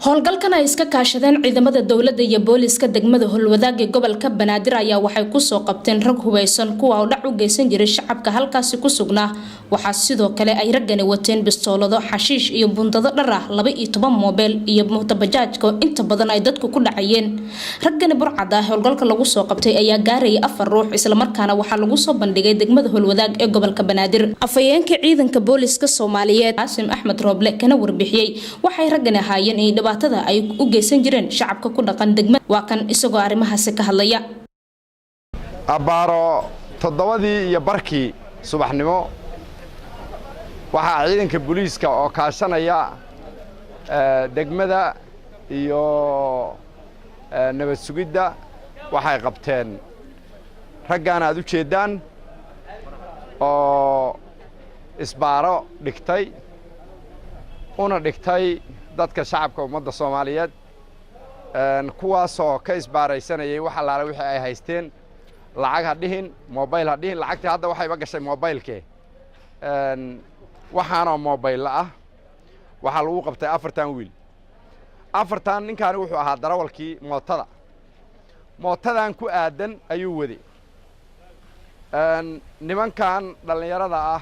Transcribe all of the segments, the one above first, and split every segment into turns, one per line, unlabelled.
howlgalkan ay iska kaashadeen ciidamada dowladda iyo booliska degmada Holwadaag ee gobolka Banaadir ayaa waxay ku soo qabteen rag hubeysan kuwa oo dhac u geysan jiray shacabka halkaas ku sugnaa waxa sidoo kale ay ragani wateen bistoolado xashiish iyo bundado dhar ah 12 mobile iyo mootobajaajka inta badan ay dadku ku dhacayeen ragani burcada howlgalka lagu soo qabtay ayaa gaaray 4 ruux isla markaana waxa lagu soo bandhigay degmada Holwadaag ee gobolka Banaadir afayeenka ciidanka booliska Soomaaliyeed Qaasim Axmed Rooble kana warbixiyay waxay ragani haayeen dhibaatada ay u geysan jireen shacabka ku dhaqan degmada waa kan isagoo arimahaas ka hadlaya
abaaro 7 iyo barkii subaxnimo waxa ciidanka booliska oo kaashanaya degmada iyo nabad sugidda waxay qabteen raggan aad u jeedaan oo isbaaro dhigtay una dhigtay dadka shacabka ummadda Soomaaliyeed kuwaas oo ka isbaaraysanayay waxa la wixii ay haysteen lacag hadhihin mobile hadhihin lacagta hadda waxay ba gashay mobileke waxaana mobile ah waxa lagu qabtay 4 wiil 4 ninkan wuxuu ahaa darawalkii mootadan ku aadan ayuu waday nimankan dhalinyarada ah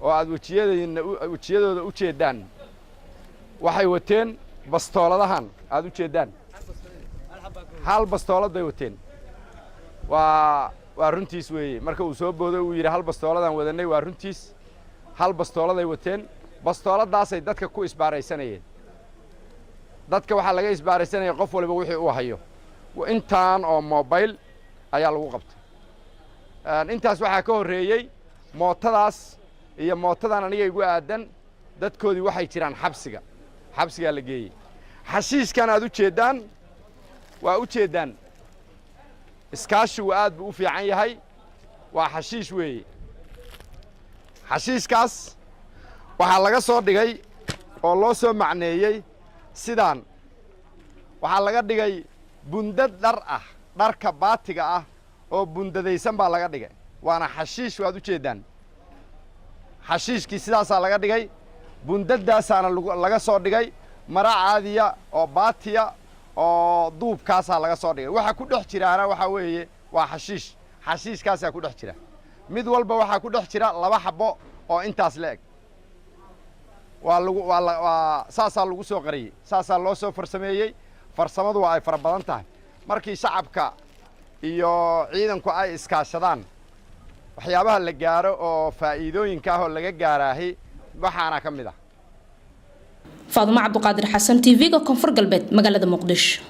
oo aad wajiyadooda u jeedaan waxay wateen bastooladahan aad u jeedaan hal bastoolad bay wateen waa runtiis weeye marka uu soo boodo uu yiri hal bastooladan wadanay waa runtiis hal bastoolad ay wateen bastooladaas ay dadka ku isbaaraysanayeen dadka waxa laga isbaaraysanay qof waliba wixii uu hayo intaan oo mobile ayaa lagu qabtay intaas waxa ka horeeyay mootadaas iyo mootadan aniga igu aadan dadkoodii waxay jiraan xabsiga la geeyay xashiishkan aad u jeedaan waa u jeedaan iskaashigu aad buu u fiican yahay waa xashiish weeye xashiishkaas waxa laga soo dhigay oo loo soo macneeyay sidaan waxa laga dhigay bundad dhar ah dharka baatiga ah oo bundadaysan baa laga dhigay waana xashiish waad u jeedaan xashiishkii sidaas laga dhigay bundadaasana laga soo dhigay mara caadiya oo baatiya oo duubkaas laga soo dhigay waxa ku dhex jiraana waxa weeye waa xashiishkaas ku dhex jira mid walba waxa ku dhex jira 2 xabo oo intaas leeg waa saasa lagu soo qariyay saasa loo soo farsameeyay farsamadu waa ay fara badan tahay markii shacabka iyo ciidanku ay iskaashadaan waxyaabaha la gaaro oo faa'iidooyinka ah oo laga gaaraahay waxaana kamid ah
Faaduma Cabduqaadir Xasan TV-ga Koonfur Galbeed magaalada Muqdisho